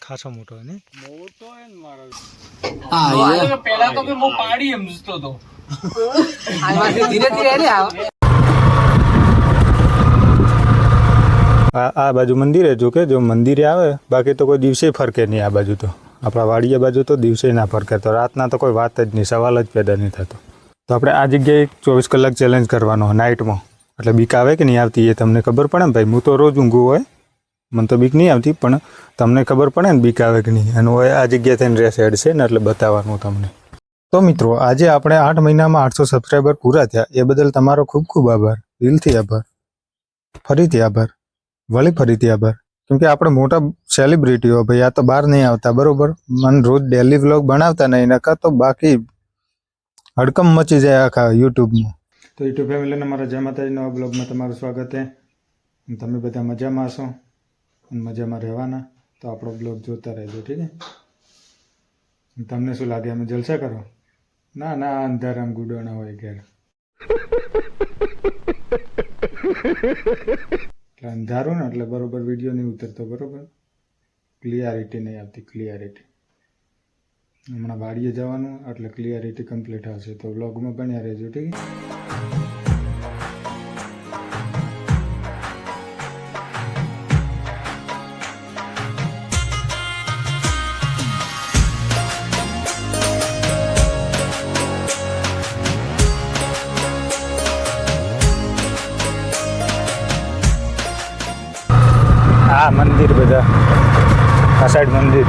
ખાસો મોટો ને મોટો હે ને મારો હા પેલા તો કે હું પાડી સમજતો તો આમાંથી ધીરે ધીરે રે આ બાજુ મંદિર है, जो के जो मंदिर આવે बाकी तो कोई દિવસે ફરકે નહીં। આ બાજુ તો આપણા વાડીયા બાજુ તો દિવસે ના ફરકે, તો રાતના તો કોઈ વાત જ નહીં, સવાલ જ પેદા નહીં થતો। તો આપણે આ જગ્યાએ 24 કલાક ચેલેન્જ કરવાનો નાઇટમાં, એટલે બીક આવે કે નહીં આવતી એ તમને ખબર પડે ને ભાઈ। હું તો રોજ ઊંઘું હોય, મને તો બીક નહીં આવતી, પણ તમને ખબર પડે ને બીક આવે કે નહીં, અને આ જગ્યા થઈને રહેશે છે ને એટલે બતાવવાનું તમને। તો મિત્રો આજે આપણે 8 મહિનામાં 800 સબસ્ક્રાઈબર પૂરા થયા, એ બદલ તમારો ખૂબ ખૂબ આભાર, દિલથી આભાર, ફરીથી આભાર, વળી ફરીથી આભાર। કેમ કે આપણે મોટા સેલિબ્રિટીઓ ભાઈ, આ તો બહાર નહીં આવતા બરોબર, મને રોજ ડેલી વ્લોગ બનાવતા નહીં, નકા તો બાકી હડકમ મચી જાય આખા યુટ્યુબમાં। તો યુટ્યુબ ફેમિલીને મારા જય માતાજી નવા બ્લોગમાં તમારું સ્વાગત છે। તમે બધા મજામાં હશો અને મજામાં રહેવાના, તો આપણો બ્લોગ જોતા રહેજો, ઠીક છે। તમને શું લાગે અમે જલસા કરો? ના ના, અંધારામ ગુડોણા હોય ઘેર, એટલે અંધારું ને એટલે બરોબર વિડીયો નહીં ઉતરતો, બરોબર ક્લિયરિટી નહીં આવતી, ક્લિયરિટી। હમણાં વાડીએ જવાનું એટલે ક્લિયરિટી કમ્પ્લીટ આવશે, તો વ્લોગમાં બન્યા રહેજો, ઠીક છે। આ મંદિર બધા આ સાઈડ મંદિર,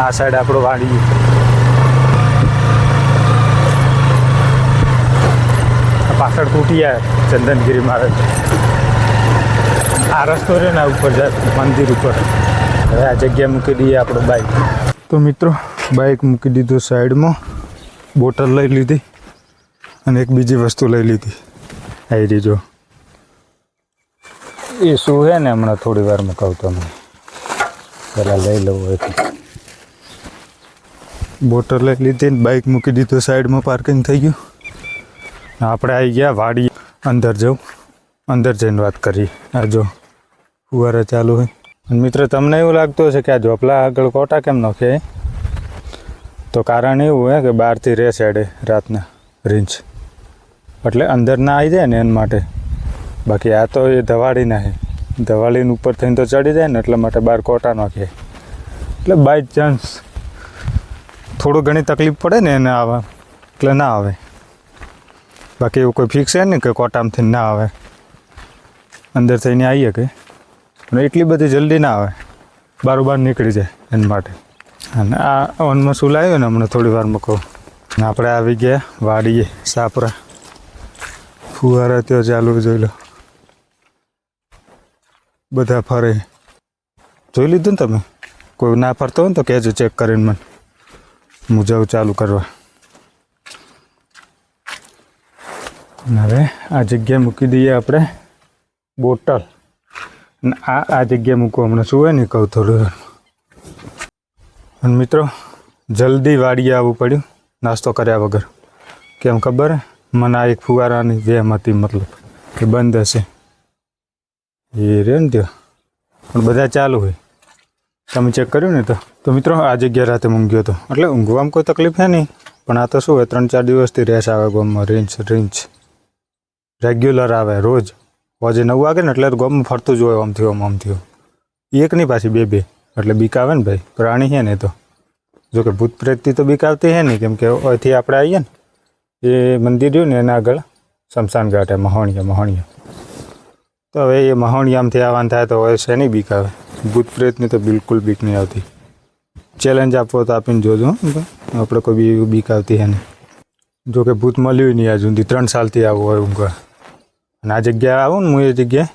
આ સાઈડ આપણો વાડી, પાછળ કુટિયા ચંદનગીરી મહારાજ, આ રસ્તો રહ્યો ને ઉપર જાય મંદિર ઉપર। હવે આ જગ્યા મૂકી દઈએ આપણો બાઇક। તો મિત્રો બાઇક મૂકી દીધું સાઈડમાં, બોટલ લઈ લીધી અને એક બીજી વસ્તુ લઈ લીધી, આવી રહી જો એ શું છે ને, હમણાં થોડી વાર કહું તમને, પહેલાં લઈ લઉં હોય તો। બોટલ લઈ લીધી ને બાઇક મૂકી દીધું સાઈડમાં, પાર્કિંગ થઈ ગયું। આપણે આવી ગયા વાડી, અંદર જવું, અંદર જઈને વાત કરીએ। આ જો ફુવારા ચાલુ હોય, અને મિત્રો તમને એવું લાગતું હશે કે આ ઝોપલા આગળ કોટા કેમ નાખે, તો કારણ એવું હોય કે બહારથી રે સાઈડે રાતના રીંછ, એટલે અંદર ના આવી જાય ને એના માટે। બાકી આ તો એ ધવાડીના છે, ધવાડીને ઉપર થઈને તો ચડી જાય ને, એટલા માટે બહાર કોટા નાખે, એટલે બાય ચાન્સ થોડું ઘણી તકલીફ પડે ને એને આવે એટલે ના આવે, બાકી એવું કોઈ ફિક્સ છે ને કે કોટામાંથી ના આવે, અંદર થઈને આવીએ કે, અને એટલી બધી જલ્દી ના આવે, બારોબાર નીકળી જાય એના માટે। અને આ ઓનમાં શું લાવ્યો ને હમણાં થોડી વારમાં કહું, આપણે આવી ગયા વાડીએ સાપરા, ફુવારા ત્યાં ચાલુ, જોઈ લો બધા ફરે, જોઈ લીધું ને તમે? કોઈ ના ફરતો હોય ને તો કહેજો ચેક કરીને મને, હું જાઉં ચાલુ કરવા। હવે આ જગ્યાએ મૂકી દઈએ આપણે બોટલ, અને આ જગ્યાએ મૂકવું હમણાં શું હોય ને કહું થોડું। અને મિત્રો જલ્દી વાડીએ આવવું પડ્યું નાસ્તો કર્યા વગર, કેમ ખબર હે? મને આ એક ફુવારાની વેમ હતી, મતલબ કે બંધ હશે એ રે ને ત્યાં, પણ બધા ચાલુ હોય, તમે ચેક કર્યું ને? તો મિત્રો આ જગ્યા રાતે ઊંઘ્યો હતો, એટલે ઊંઘવામાં કોઈ તકલીફ છે નહીં, પણ આ તો શું હોય 3-4 દિવસથી રેસ આવે ગામમાં, રીંછ રેગ્યુલર આવે રોજ, આજે 9 વાગે ને એટલે ગામમાં ફરતું જ હોય, આમથી આમથી, એક નહીં પાછી બે, એટલે બીક આવે ને ભાઈ, પ્રાણી છે ને તો। જોકે ભૂત પ્રેતથી તો બીક આવતી છે નહીં, કેમ કે અહીંથી આપણે આવીએ ને એ મંદિર રહ્યું ને એના આગળ શમશાન ઘાટ છે, મહાણિયા, તો હવે એ મહાણિયામથી આવવાનું થાય તો હવે શેની બીક આવે? ભૂત પ્રેતની તો બિલકુલ બીક નહીં આવતી। ચેલેન્જ આપવો તો આપીને જોજો, આપણે કોઈ બી બીક આવતી છે નહીં। જોકે ભૂત મળ્યું નહીં આજ સુધી, 3 સાલથી આવું હોય ઊંઘવા, અને આ જગ્યાએ આવું ને હું એ જગ્યાએ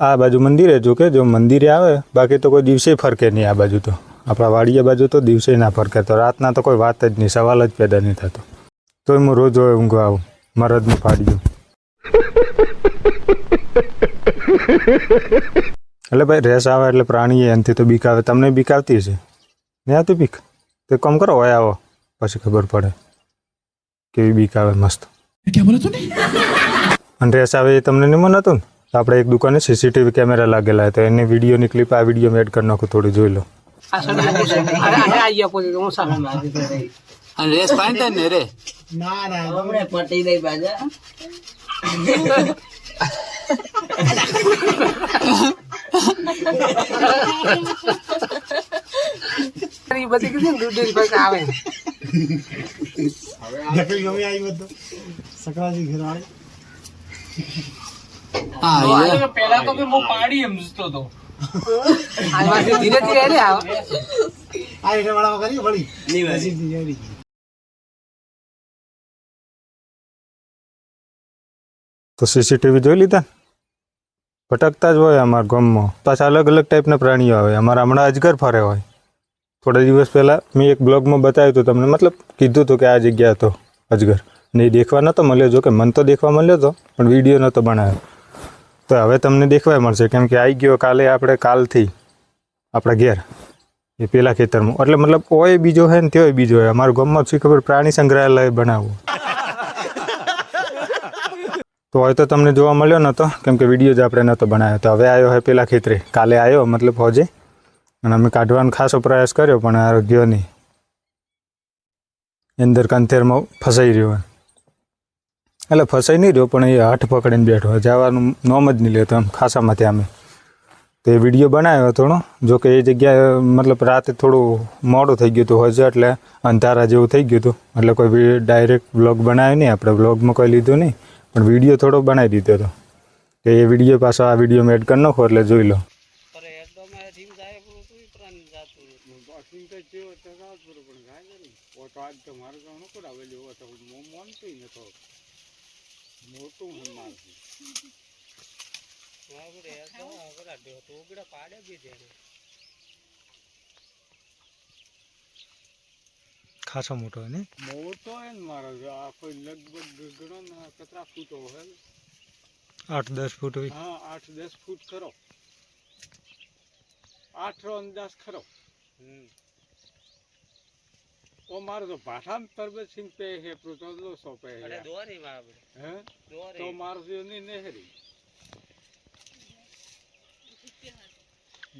આ બાજુ મંદિર है, जो के जो મંદિરે આવે બાકી તો કોઈ દિવસે ફરકે નહીં। આ બાજુ તો આપણા વાડીયા બાજુ તો દિવસે ના ફરકે, તો રાતના તો કોઈ વાત જ નહીં, સવાલ જ પેદા નહીં થતો। તો હું રોજ હોય ઊંઘવા આવું, મરદનું ફાડ્યું। એટલે ભાઈ રેસ આવે એટલે પ્રાણી એનાથી તો બીક આવે, તમને બીક આવતી હશે નહીં આવતી બીક? તો કામ કરો હોય આવો, પછી ખબર પડે કેવી બીક આવે મસ્ત। અને રેસ આવે એ તમને નિમન હતું ને, તો આપણે એક દુકાને સીસીટીવી કેમેરા લાગેલા હતા, એની વિડીયોની ક્લિપ આ વિડીયોમાં એડ કરી નાખું, થોડી જોઈ લો. રેસ પાણી થાય ને રે પટી દઈ બાજા બધી કીધું ને દૂધ પૈસા આવે પેલા તો હું પાડી સમજતો હતો ધીરે ધીરે તો સીસીટીવી જોઈ લીધા. ભટકતા જ હોય અમારા ગામમાં, પાછા અલગ અલગ ટાઈપના પ્રાણીઓ આવે. અમારા હમણાં અજગર ફરે હોય. થોડા દિવસ પહેલાં મેં એક બ્લોગમાં બતાવ્યું હતું તમને, મતલબ કીધું હતું કે આ જગ્યા હતો અજગર. નહીં દેખવા નહોતો મળ્યો, જો કે મન તો દેખવા મળ્યો હતો પણ વિડીયો નહોતો બનાવ્યો. તો હવે તમને દેખવા મળશે, કેમ કે આવી ગયો કાલે, આપણે કાલથી આપણા ઘેર એ પેલા ખેતરમાં. એટલે મતલબ ઓય બીજો હોય ને ત્યોય બીજો હોય. અમારા ગામમાં શું ખબર પ્રાણી સંગ્રહાલય બનાવવું તો હોય તો તમને જોવા મળ્યો નહોતો, કેમ કે વિડીયો જ આપણે નહોતો બનાવ્યો. તો હવે આવ્યો હોય પેલા ખેતરે, કાલે આવ્યો મતલબ હોજે, અને અમે કાઢવાનો ખાસો પ્રયાસ કર્યો પણ આ ગયો નહીં. અંદર કંથેરમાં ફસાઈ રહ્યો હોય, એટલે ફસાઈ નહીં રહ્યો પણ એ હાથ પકડીને બેઠો હોય, જવાનું નોમ જ નહીં લેતો એમ ખાસામાંથી અમે. તો એ વિડીયો બનાવ્યો થોડો, જો કે એ જગ્યાએ મતલબ રાતે થોડું મોડું થઈ ગયું હતું હોજે, એટલે અંધારા જેવું થઈ ગયું હતું, એટલે કોઈ ડાયરેક્ટ બ્લોગ બનાવ્યો નહીં આપણે, બ્લોગમાં કોઈ લીધું નહીં પણ વિડીયો થોડો બનાવી દીધો હતો. કે એ વિડીયો પાછો આ વિડીયોમાં એડ કરી નાખો એટલે જોઈ લો. ખાસો મોટો હોય ને, મોટો હે ને મારો, આ કોઈ લગભગ ગણો ને કેટલા ફૂટ હોય, 8-10 ફૂટ હોય. હા 8-10 ફૂટ ખરો, 8 અંદાજ ખરો. ઓ મારો તો ભાઠામ પરબતસિંહ પે હે પ્રોટોલો સોપે હે દોરી માં હે તો મારો જો ની નહેરી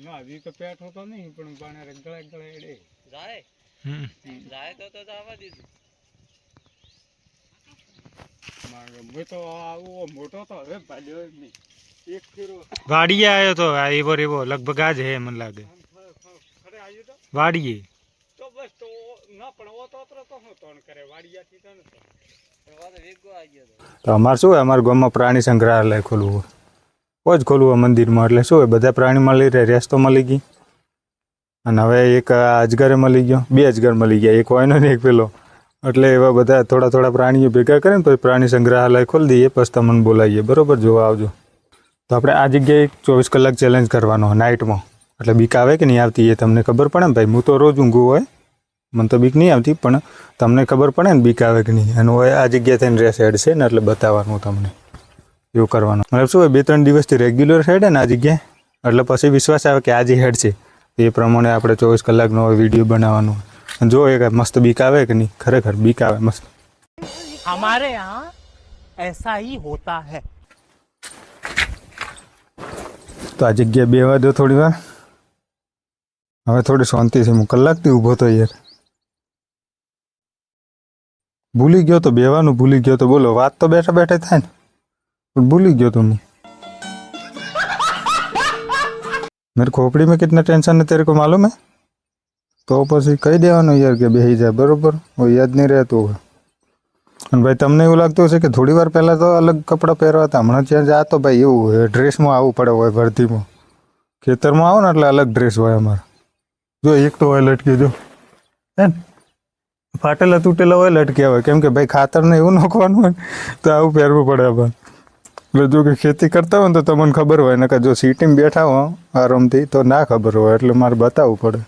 ના વી તો પેટ હોતો નહીં પણ બાણે ગળે ગળે એડે જાય. જાય તો જવા દીધું. મારો મોટો આવો મોટો તો હવે ભાડ્યો નહીં, એક ફેરો વાડીએ આવ્યો તો આ એવો રેવો લગભગ આજ હે મને લાગે. ખરે આવ્યો તો વાડીએ તો બસ તો ના પણ ઓ તો હું તોણ કરે વાડિયાથી તો નતો પણ વાતો વેગો આવી ગયો તો અમારે શું હોય, અમારા ગામમાં પ્રાણી સંગ્રહાલય ખોલવું હોય, જ ખોલવું હોય મંદિરમાં. એટલે શું હોય, બધા પ્રાણી મળી રહે, રેસ તો મળી ગઈ. અને હવે એક અજગરે મળી ગયો, 2 અજગર મળી ગયા, એક હોય ને એક પેલો. એટલે એવા બધા થોડા થોડા પ્રાણીઓ ભેગા કરે ને પછી પ્રાણી સંગ્રહાલય ખોલી દઈએ, પછી તમને બોલાવીએ, બરોબર જોવા આવજો. તો આપણે આ જગ્યાએ 24 કલાક ચેલેન્જ કરવાનો નાઇટમાં. એટલે બીક આવે કે નહીં આવતી એ તમને ખબર પડે ને ભાઈ. હું તો રોજ ઊંઘું હોય, મને તો બીક નહીં આવતી, પણ તમને ખબર પડે ને બીક આવે કે નહીં. અને હોય આ જગ્યા થઈને રેસ હેડ છે ને એટલે બતાવવાનું તમને, એવું કરવાનું. મતલબ શું હોય, 2-3 દિવસથી રેગ્યુલર હેડ ને આ જગ્યાએ, એટલે પછી વિશ્વાસ આવે કે આજે હેડ છે. એ પ્રમાણે આપણે 24 કલાકનો વિડીયો બનાવવાનો. જો એક મસ્ત બીક આવે કે નહીં, ખરેખર બીક આવે મસ્ત. हमारे यहाँ ऐसा ही होता है. તો આ જગ્યાએ બેવા દો થોડી વાર, હવે થોડી શાંતિથી. હું કલાકથી ઊભો તો યાર, ભૂલી ગયો તો બેવાનું, ભૂલી ગયો તો. બોલો, વાત તો બેઠા બેઠા થાય ને, પણ ભૂલી ગયો તો હું. मेरे खोपड़ी में कितना टेंशन है तेरे को मालूम है? तो પછી કહી દેવાનું યાર કે બેસી જાય, બરોબર? वो યાદ નહીં રહેતું હોય. અને ભાઈ તમને એવું લાગતું હશે કે થોડી વાર પહેલાં તો અલગ કપડાં પહેરવા હતા, હમણાં ત્યાં જાતો ભાઈ એવું હોય, ડ્રેસમાં આવવું પડે હોય. ભરતીમાં ખેતરમાં આવો ને એટલે અલગ ડ્રેસ હોય અમારે. જો એક તો હોય લટકી, જો હે ને ફાટેલા તૂટેલા હોય લટક્યા હોય, કેમ કે ભાઈ ખાતરને એવું નાખવાનું હોય તો આવું પહેરવું પડે આપણે. એટલે જો કે ખેતી કરતા હોય ને તો તમને ખબર હોય, ને કે જો સિટીમાં બેઠા હો આરામથી તો ના ખબર હોય, એટલે મારે બતાવવું પડે.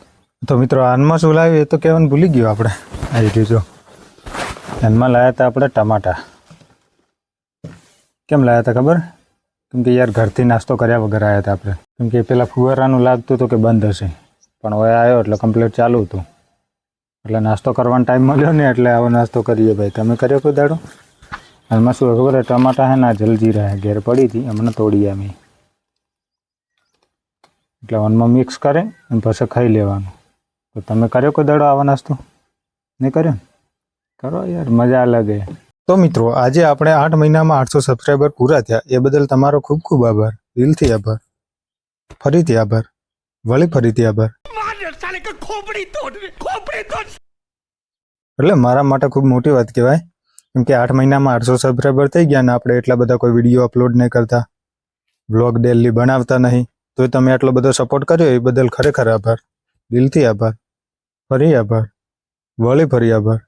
તો મિત્રો આનમાં શું લાવ્યું એ તો કહેવાનું ભૂલી ગયો આપણે. આવી ગયું જો, આનમાં લાવ્યા હતા આપણે ટમાટા. કેમ લાવ્યા હતા ખબર? કેમ કે યાર ઘરથી નાસ્તો કર્યા વગર આવ્યા હતા આપણે. કેમ કે પેલા ફુવારાનું લાગતું હતું કે બંધ હશે, પણ હવે આવ્યો એટલે કમ્પ્લીટ ચાલુ હતું. એટલે નાસ્તો કરવાનો ટાઈમ મળ્યો ને એટલે આવો નાસ્તો કરીએ ભાઈ. તમે કર્યો કોઈ દાડો? હાલમાં શું ખબર હે, ટમાટા હે ના જલ્દી રહે ઘેર પડી હતી હમણાં તોડી મેં, એટલે વનમાં મિક્સ કરે અને પછી ખાઈ લેવાનું. તો તમે કર્યો કોઈ દડો આવા નાસ્તો? નહીં કર્યો ને? કરો યાર, મજા અલગ હે. તો મિત્રો, આજે આપણે 8 મહિનામાં 800 સબસ્ક્રાઈબર પૂરા થયા, એ બદલ તમારો ખૂબ ખૂબ આભાર, દિલથી આભાર, ફરીથી આભાર, વળી ફરીથી આભાર. એટલે મારા માટે ખૂબ મોટી વાત કહેવાય, કેમ કે 8 મહિનામાં 800 સબસ્ક્રાઈબર થઈ ગયા ને આપણે એટલા બધા કોઈ વિડીયો અપલોડ નહીં કરતા, બ્લોગ ડેલી બનાવતા નહીં, તો તમે આટલો બધો સપોર્ટ કર્યો એ બદલ ખરેખર આભાર, દિલથી આભાર, ફરી આભાર, વળી ફરી આભાર.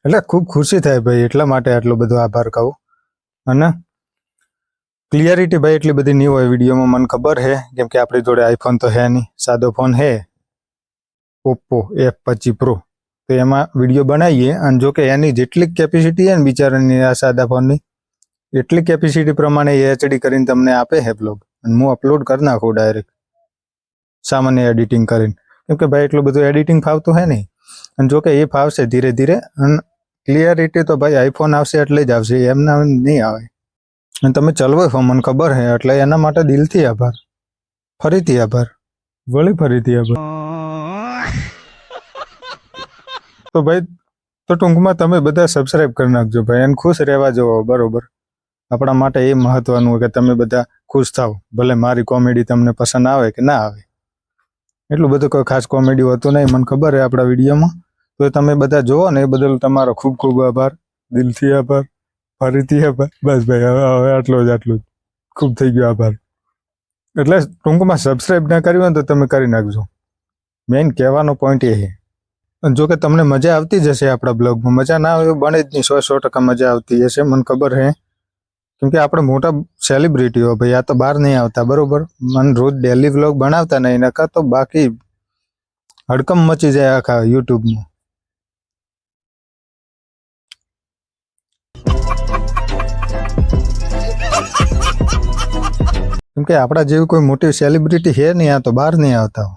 એટલે ખૂબ ખુશી થાય ભાઈ, એટલા માટે આટલો બધો આભાર કહું. અને ક્લિયરિટી ભાઈ એટલી બધી નહીં હોય વિડીયોમાં, મને ખબર છે, કેમ કે આપણી જોડે આઈફોન તો હે નહીં, સાદો ફોન હે ઓપ્પો F25 Pro, તો એમાં વિડીયો બનાવીએ. અને જો કે એની જેટલી કેપેસિટી છે ને બિચારાની આ સાદા ફોનની, એટલી કેપેસિટી પ્રમાણે HD કરીને તમને આપે છે બ્લોગ, અને હું અપલોડ કરી નાખું ડાયરેક્ટ સામાન્ય એડિટિંગ કરીને, કેમ કે ભાઈ એટલું બધું એડિટિંગ ફાવતું હે નહીં. અને જો કે એ ફાવશે ધીરે ધીરે, અને ક્લિયરિટી તો ભાઈ આઈફોન આવશે એટલે જ આવશે, એમના નહીં આવે. અને તમે ચલવો છો મને ખબર છે, એટલે એના માટે દિલથી આભાર, ફરીથી આભાર, વળી ફરીથી આભાર. તો ભાઈ, તો ટૂંકમાં તમે બધા સબસ્ક્રાઈબ કરી નાખજો ભાઈ, અને ખુશ રહેવા જવો, બરોબર. આપણા માટે એ મહત્વનું હોય કે તમે બધા ખુશ થાવ, ભલે મારી કોમેડી તમને પસંદ આવે કે ના આવે. એટલું બધું કોઈ ખાસ કોમેડી હોતું નહીં, મને ખબર છે આપણા વિડીયોમાં, તો તમે બધા જોવો ને એ બદલ તમારો ખૂબ ખૂબ આભાર, દિલથી આભાર, ફરીથી આભાર. બસ ભાઈ, હવે આટલું જ ખૂબ થઈ ગયો આભાર. એટલે ટૂંકમાં સબસ્ક્રાઈબ ના કર્યું હોય તો તમે કરી નાખજો, મેઇન કહેવાનો પોઈન્ટ એ છે. જો કે તમને મજા આવતી જ હશે આપણા બ્લોગમાં, મજા ના આવે બને જ નહીં, 100% મજા આવતી હશે, મને ખબર છે, કેમ કે આપણે મોટા સેલિબ્રિટીઓ ભાઈ, આ તો બહાર નહીં આવતા, બરોબર. મને રોજ ડેલી વ્લોગ બનાવતા નહીં, નકા તો બાકી હડકમ મચી જાય આખા યુટ્યુબમાં. કેમ કે આપણા જેવી કોઈ મોટી સેલિબ્રિટી છે નહીં, આ તો બહાર નહીં આવતા.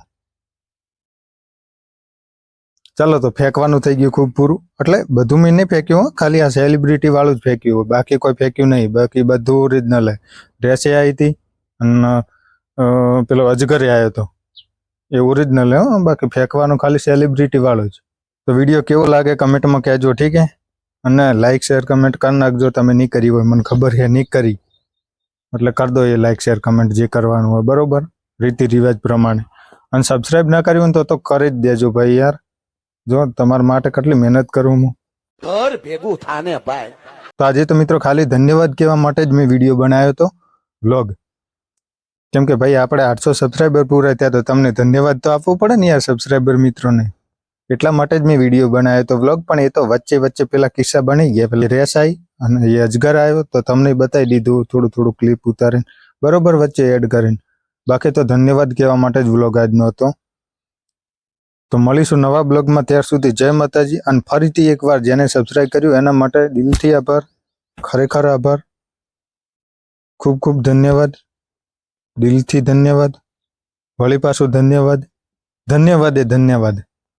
ચાલો, તો ફેંકવાનું થઈ ગયું ખૂબ પૂરું, એટલે બધું મેં નહીં ફેંક્યું, ખાલી આ સેલિબ્રિટી વાળું જ ફેંક્યું હોય, બાકી કોઈ ફેંક્યું નહીં. બાકી બધું ઓરિજિનલ હે. ડ્રેસે આવી હતી, અને પેલો અજગરે આવ્યો હતો, એ ઓરિજિનલ હે, બાકી ફેંકવાનું ખાલી સેલિબ્રિટી વાળું જ. તો વિડીયો કેવો લાગે કમેન્ટમાં કહેજો, ઠીક હે? અને લાઇક શેર કમેન્ટ કરી નાખજો, તમે નહીં કરી હોય, મને ખબર છે નહીં કરી, એટલે કરી દો એ લાઇક શેર કમેન્ટ જે કરવાનું હોય, બરોબર, રીતિ રિવાજ પ્રમાણે. અને સબસ્ક્રાઈબ ના કર્યું હોય તો કરી જ દેજો ભાઈ યાર, જો તમારા માટે કેટલી મહેનત કરું હું. ઘર ભેગું થાને ભાઈ. તો આજે તો મિત્રો ખાલી ધન્યવાદ કહેવા માટે જ મેં વિડીયો બનાવ્યો હતો, વ્લોગ. કેમ કે ભાઈ આપણે 800 સબસ્ક્રાઈબર પૂરા થયા, તો તમને ધન્યવાદ તો આપવો પડે ને યાર સબસ્ક્રાઈબર મિત્રોને, એટલા માટે જ મેં વિડીયો બનાવ્યો હતો વ્લોગ. પણ એ તો વચ્ચે વચ્ચે પેલા કિસ્સા બની ગયા, પેલી રેસ આવી અને એ અજગર આવ્યો, તો તમને બતાવી દીધું થોડું થોડું ક્લિપ ઉતારીને, બરોબર, વચ્ચે એડ કરીને. બાકી તો ધન્યવાદ કહેવા માટે જ વ્લોગ આજનો હતો. તો મળીશું નવા બ્લોગમાં, ત્યાર સુધી જય માતાજી. અને ફરીથી એકવાર જેને સબસ્ક્રાઈબ કર્યું એના માટે દિલથી આભાર, ખરેખર આભાર, ખૂબ ખૂબ ધન્યવાદ, દિલથી ધન્યવાદ, વળી પાછું ધન્યવાદ, ધન્યવાદ એ ધન્યવાદ.